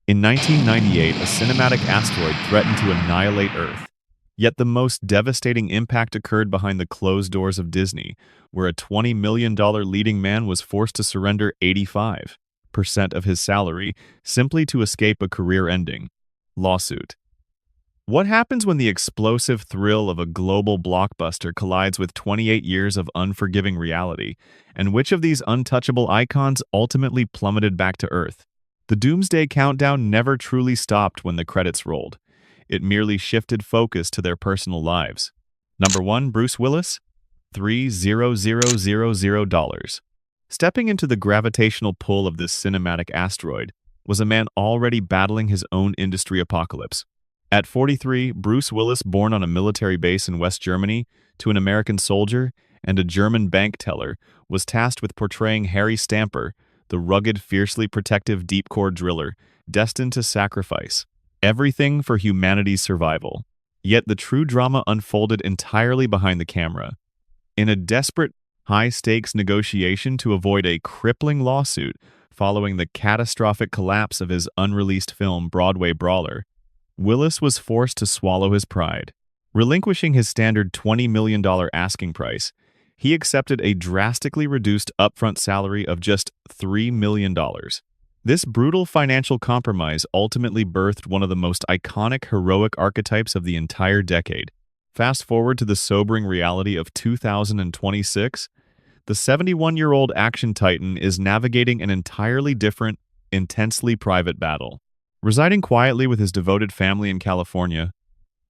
In 1998, a cinematic asteroid threatened to annihilate Earth. Yet the most devastating impact occurred behind the closed doors of Disney, where a $20 million leading man was forced to surrender 85% of his salary simply to escape a career-ending lawsuit. What happens when the explosive thrill of a global blockbuster collides with 28 years of unforgiving reality, and which of these untouchable icons ultimately plummeted back to Earth? The doomsday countdown never truly stopped when the credits rolled. It merely shifted focus to their personal lives. Number 1, Bruce Willis, $3,000. Stepping into the gravitational pull of this cinematic asteroid was a man already battling his own industry apocalypse. At 43, Bruce Willis, born on a military base in West Germany to an American soldier and a German bank teller, was tasked with portraying Harry Stamper, the rugged, fiercely protective deep-core driller, destined to sacrifice everything for humanity's survival. Yet the true drama unfolded entirely behind the camera. In a desperate, high-stakes negotiation to avoid a crippling lawsuit following the catastrophic collapse of his unreleased film Broadway Brawler, Willis was forced to swallow his pride. Relinquishing his standard $20 million asking price, he accepted a drastically reduced upfront salary of just $3 million. This brutal financial compromise ultimately birthed one of the most iconic heroic archetypes of the entire decade. Fast forward to the sobering reality of 2026, the 71-year-old action titan is navigating an entirely different, intensely private battle. Residing quietly with his devoted family in California,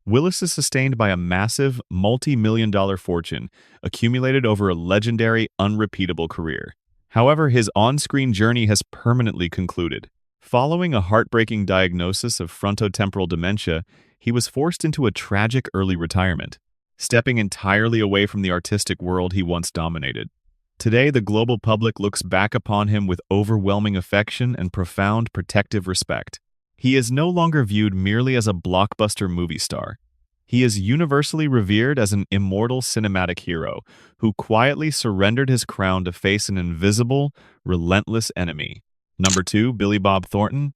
Willis is sustained by a massive, multi-million-dollar fortune accumulated over a legendary, unrepeatable career. However, his on-screen journey has permanently concluded. Following a heartbreaking diagnosis of frontotemporal dementia, he was forced into a tragic early retirement, stepping entirely away from the artistic world he once dominated. Today, the global public looks back upon him with overwhelming affection and profound protective respect. He is no longer viewed merely as a blockbuster movie star. He is universally revered as an immortal cinematic hero who quietly surrendered his crown to face an invisible, relentless enemy. Number 2, Billy Bob Thornton,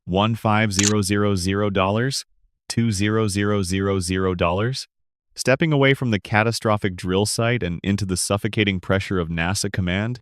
$1,500, $2,000. Stepping away from the catastrophic drill site and into the suffocating pressure of NASA command,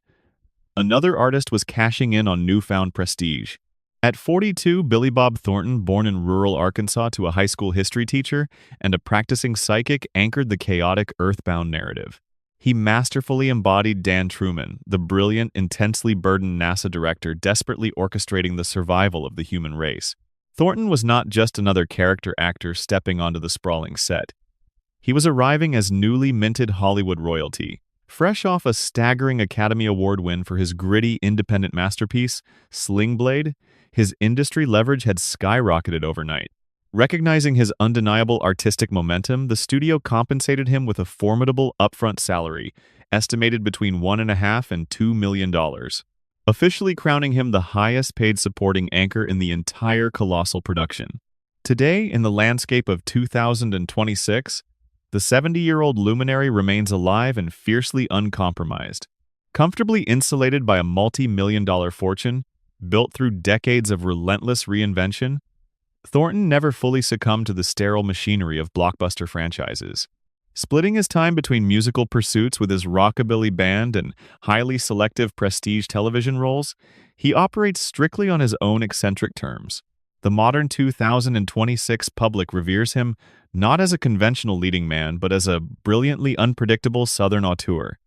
another artist was cashing in on newfound prestige. At 42, Billy Bob Thornton, born in rural Arkansas to a high school history teacher and a practicing psychic, anchored the chaotic Earthbound narrative. He masterfully embodied Dan Truman, the brilliant, intensely burdened NASA director desperately orchestrating the survival of the human race. Thornton was not just another character actor stepping onto the sprawling set. He was arriving as newly minted Hollywood royalty. Fresh off a staggering Academy Award win for his gritty, independent masterpiece, Sling Blade, his industry leverage had skyrocketed overnight. Recognizing his undeniable artistic momentum, the studio compensated him with a formidable upfront salary, estimated between $1.5 and $2 million, officially crowning him the highest-paid supporting anchor in the entire colossal production. Today, in the landscape of 2026, the 70-year-old luminary remains alive and fiercely uncompromised. Comfortably insulated by a multi-million-dollar fortune, built through decades of relentless reinvention, Thornton never fully succumbed to the sterile machinery of blockbuster franchises. Splitting his time between musical pursuits with his Rockabilly band and highly selective prestige television roles, he operates strictly on his own eccentric terms. The modern 2026 public reveres him not as a conventional leading man, but as a brilliantly unpredictable Southern auteur,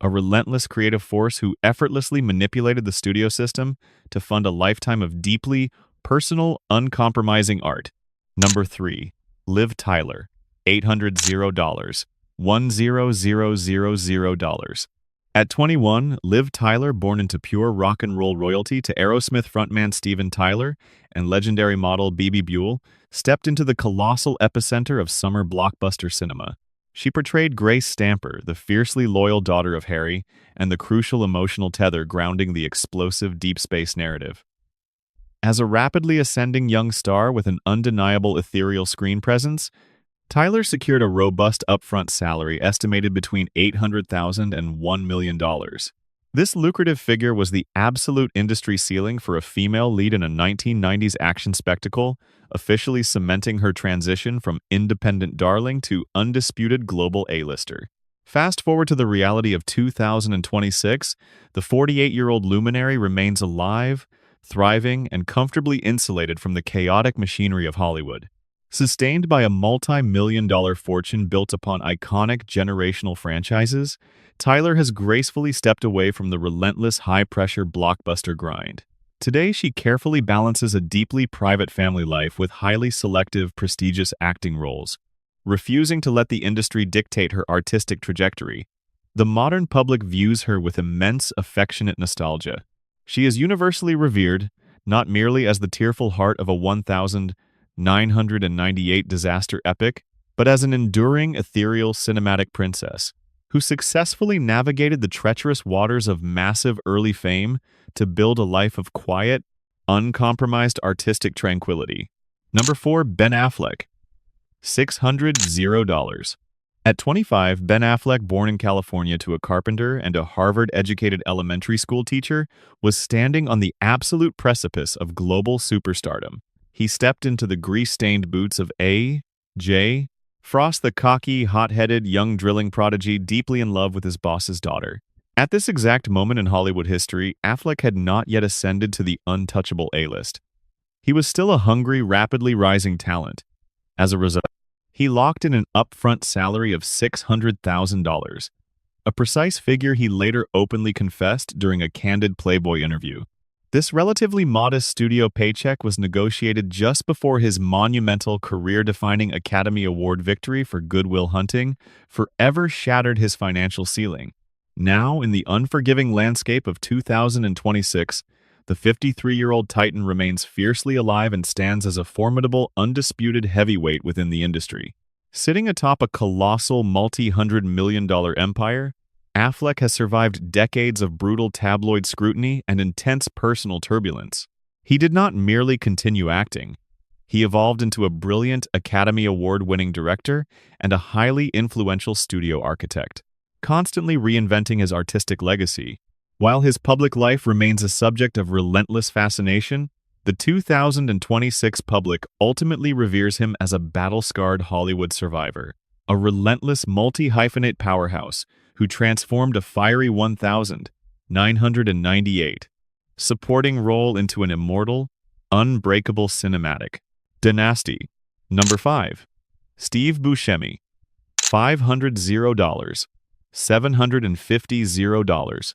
a relentless creative force who effortlessly manipulated the studio system to fund a lifetime of deeply personal, uncompromising art. Number 3, Liv Tyler, $800, $1,000. At 21, Liv Tyler, born into pure rock and roll royalty to Aerosmith frontman Steven Tyler and legendary model Bebe Buell, stepped into the colossal epicenter of summer blockbuster cinema. She portrayed Grace Stamper, the fiercely loyal daughter of Harry, and the crucial emotional tether grounding the explosive deep space narrative. As a rapidly ascending young star with an undeniable ethereal screen presence, Tyler secured a robust upfront salary estimated between $800,000 and $1 million. This lucrative figure was the absolute industry ceiling for a female lead in a 1990s action spectacle, officially cementing her transition from independent darling to undisputed global A-lister. Fast forward to the reality of 2026, the 48-year-old luminary remains alive, thriving, and comfortably insulated from the chaotic machinery of Hollywood. Sustained by a multi-million-dollar fortune built upon iconic generational franchises, Tyler has gracefully stepped away from the relentless high-pressure blockbuster grind. Today, she carefully balances a deeply private family life with highly selective, prestigious acting roles, refusing to let the industry dictate her artistic trajectory. The modern public views her with immense affectionate nostalgia. She is universally revered, not merely as the tearful heart of a 1998 disaster epic, but as an enduring, ethereal cinematic princess who successfully navigated the treacherous waters of massive early fame to build a life of quiet, uncompromised artistic tranquility. Number 4. Ben Affleck. $600. At 25, Ben Affleck, born in California to a carpenter and a Harvard-educated elementary school teacher, was standing on the absolute precipice of global superstardom. He stepped into the grease-stained boots of A.J. Frost, the cocky, hot-headed young drilling prodigy deeply in love with his boss's daughter. At this exact moment in Hollywood history, Affleck had not yet ascended to the untouchable A-list. He was still a hungry, rapidly rising talent. As a result, he locked in an upfront salary of $600,000, a precise figure he later openly confessed during a candid Playboy interview. This relatively modest studio paycheck was negotiated just before his monumental career-defining Academy Award victory for Good Will Hunting forever shattered his financial ceiling. Now, in the unforgiving landscape of 2026, the 53-year-old Titan remains fiercely alive and stands as a formidable, undisputed heavyweight within the industry. Sitting atop a colossal multi-hundred-million-dollar empire, Affleck has survived decades of brutal tabloid scrutiny and intense personal turbulence. He did not merely continue acting. He evolved into a brilliant Academy Award-winning director and a highly influential studio architect, constantly reinventing his artistic legacy. While his public life remains a subject of relentless fascination, the 2026 public ultimately reveres him as a battle-scarred Hollywood survivor, a relentless multi-hyphenate powerhouse who transformed a fiery 1998 supporting role into an immortal, unbreakable cinematic dynasty. Number 5. Steve Buscemi. $500. $750.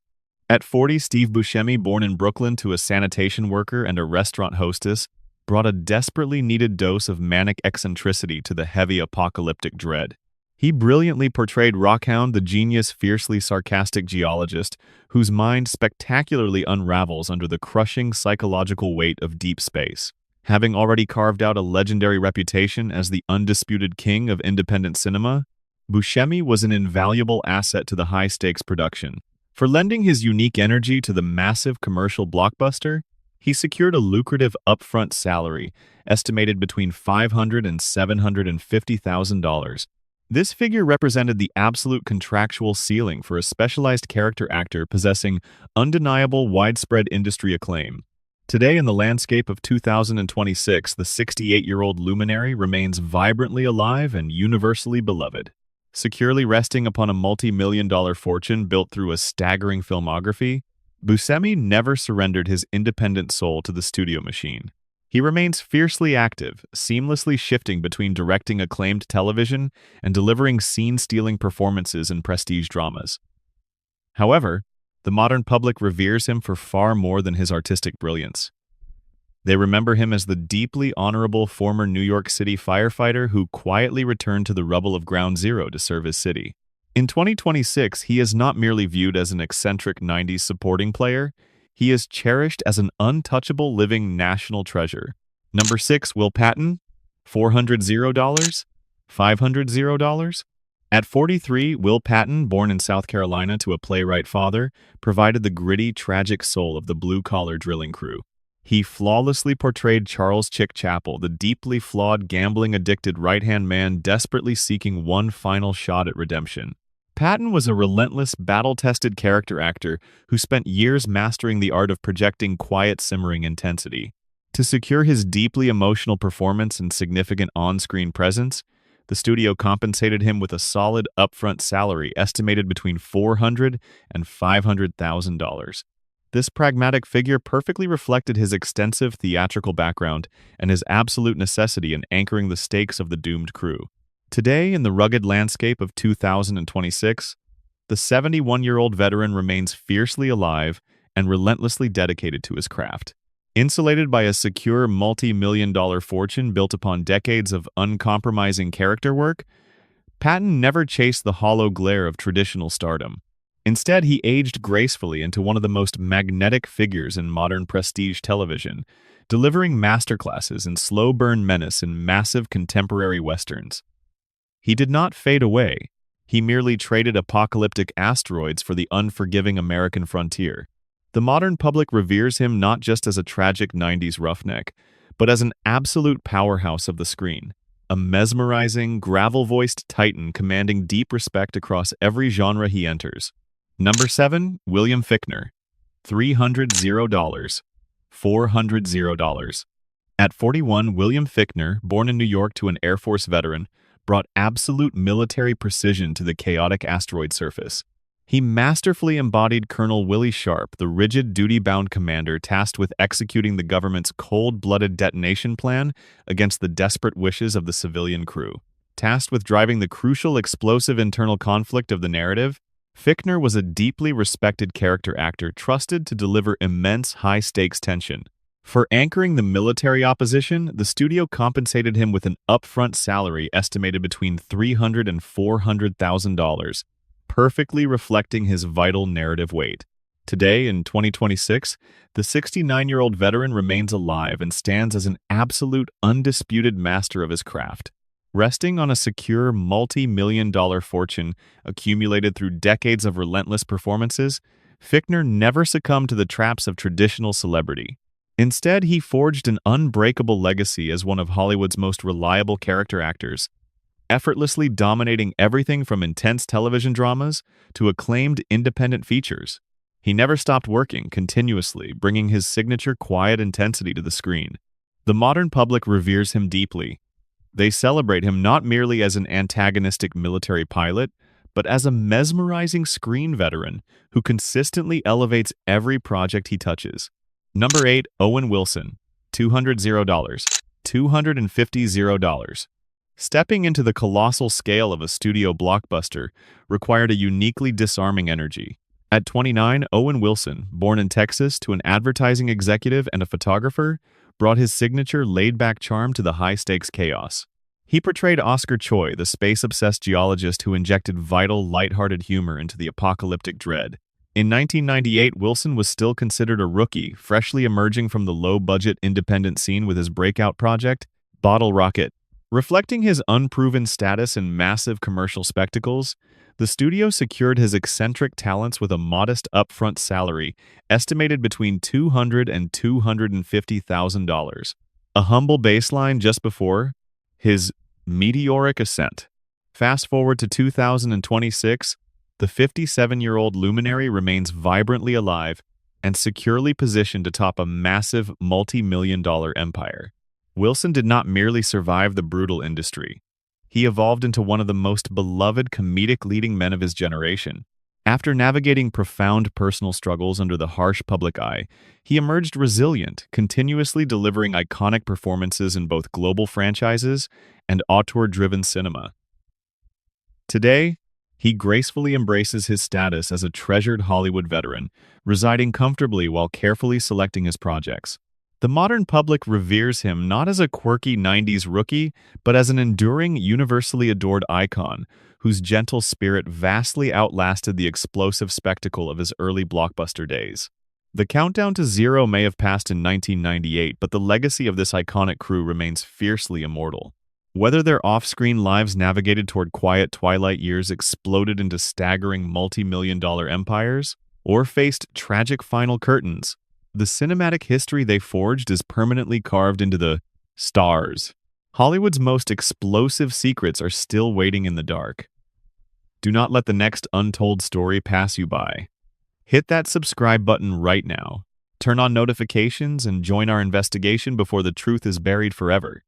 At 40, Steve Buscemi, born in Brooklyn to a sanitation worker and a restaurant hostess, brought a desperately needed dose of manic eccentricity to the heavy apocalyptic dread. He brilliantly portrayed Rockhound, the genius, fiercely sarcastic geologist whose mind spectacularly unravels under the crushing psychological weight of deep space. Having already carved out a legendary reputation as the undisputed king of independent cinema, Buscemi was an invaluable asset to the high-stakes production. For lending his unique energy to the massive commercial blockbuster, he secured a lucrative upfront salary, estimated between $500,000 and $750,000. This figure represented the absolute contractual ceiling for a specialized character actor possessing undeniable widespread industry acclaim. Today, in the landscape of 2026, the 68-year-old luminary remains vibrantly alive and universally beloved. Securely resting upon a multi-million-dollar fortune built through a staggering filmography, Buscemi never surrendered his independent soul to the studio machine. He remains fiercely active, seamlessly shifting between directing acclaimed television and delivering scene-stealing performances in prestige dramas. However, the modern public reveres him for far more than his artistic brilliance. They remember him as the deeply honorable former New York City firefighter who quietly returned to the rubble of Ground Zero to serve his city. In 2026, he is not merely viewed as an eccentric 90s supporting player, he is cherished as an untouchable living national treasure. Number 6, Will Patton. $400. $500. At 43, Will Patton, born in South Carolina to a playwright father, provided the gritty, tragic soul of the blue-collar drilling crew. He flawlessly portrayed Charles Chick Chappell, the deeply flawed, gambling-addicted right-hand man desperately seeking one final shot at redemption. Patton was a relentless, battle-tested character actor who spent years mastering the art of projecting quiet, simmering intensity. To secure his deeply emotional performance and significant on-screen presence, the studio compensated him with a solid upfront salary estimated between $400,000 and $500,000. This pragmatic figure perfectly reflected his extensive theatrical background and his absolute necessity in anchoring the stakes of the doomed crew. Today, in the rugged landscape of 2026, the 71-year-old veteran remains fiercely alive and relentlessly dedicated to his craft. Insulated by a secure multi-million-dollar fortune built upon decades of uncompromising character work, Patton never chased the hollow glare of traditional stardom. Instead, he aged gracefully into one of the most magnetic figures in modern prestige television, delivering masterclasses in slow-burn menace and massive contemporary westerns. He did not fade away. He merely traded apocalyptic asteroids for the unforgiving American frontier. The modern public reveres him not just as a tragic 90s roughneck, but as an absolute powerhouse of the screen. A mesmerizing, gravel-voiced titan commanding deep respect across every genre he enters. Number 7, William Fichtner. $300. $400. At 41, William Fichtner, born in New York to an Air Force veteran, brought absolute military precision to the chaotic asteroid surface. He masterfully embodied Colonel Willie Sharp, the rigid, duty-bound commander tasked with executing the government's cold-blooded detonation plan against the desperate wishes of the civilian crew. Tasked with driving the crucial explosive internal conflict of the narrative, Fichtner was a deeply respected character actor trusted to deliver immense high-stakes tension. For anchoring the military opposition, the studio compensated him with an upfront salary estimated between $300,000 and $400,000, perfectly reflecting his vital narrative weight. Today, in 2026, the 69-year-old veteran remains alive and stands as an absolute, undisputed master of his craft. Resting on a secure, multi-million-dollar fortune accumulated through decades of relentless performances, Fichtner never succumbed to the traps of traditional celebrity. Instead, he forged an unbreakable legacy as one of Hollywood's most reliable character actors, effortlessly dominating everything from intense television dramas to acclaimed independent features. He never stopped working, continuously bringing his signature quiet intensity to the screen. The modern public reveres him deeply. They celebrate him not merely as an antagonistic military pilot, but as a mesmerizing screen veteran who consistently elevates every project he touches. Number 8, Owen Wilson. $200. $250. Stepping into the colossal scale of a studio blockbuster required a uniquely disarming energy. At 29, Owen Wilson, born in Texas to an advertising executive and a photographer, brought his signature laid-back charm to the high-stakes chaos. He portrayed Oscar Choi, the space-obsessed geologist who injected vital, lighthearted humor into the apocalyptic dread. In 1998, Wilson was still considered a rookie, freshly emerging from the low-budget independent scene with his breakout project, Bottle Rocket. Reflecting his unproven status in massive commercial spectacles, the studio secured his eccentric talents with a modest upfront salary, estimated between $200,000 and $250,000. A humble baseline just before his meteoric ascent. Fast forward to 2026, the 57-year-old luminary remains vibrantly alive and securely positioned atop a massive multi-million-dollar empire. Wilson did not merely survive the brutal industry. He evolved into one of the most beloved comedic leading men of his generation. After navigating profound personal struggles under the harsh public eye, he emerged resilient, continuously delivering iconic performances in both global franchises and auteur-driven cinema. Today, he gracefully embraces his status as a treasured Hollywood veteran, residing comfortably while carefully selecting his projects. The modern public reveres him not as a quirky 90s rookie, but as an enduring, universally adored icon whose gentle spirit vastly outlasted the explosive spectacle of his early blockbuster days. The countdown to zero may have passed in 1998, but the legacy of this iconic crew remains fiercely immortal. Whether their off-screen lives navigated toward quiet twilight years exploded into staggering multi-million-dollar empires, or faced tragic final curtains, the cinematic history they forged is permanently carved into the stars. Hollywood's most explosive secrets are still waiting in the dark. Do not let the next untold story pass you by. Hit that subscribe button right now. Turn on notifications and join our investigation before the truth is buried forever.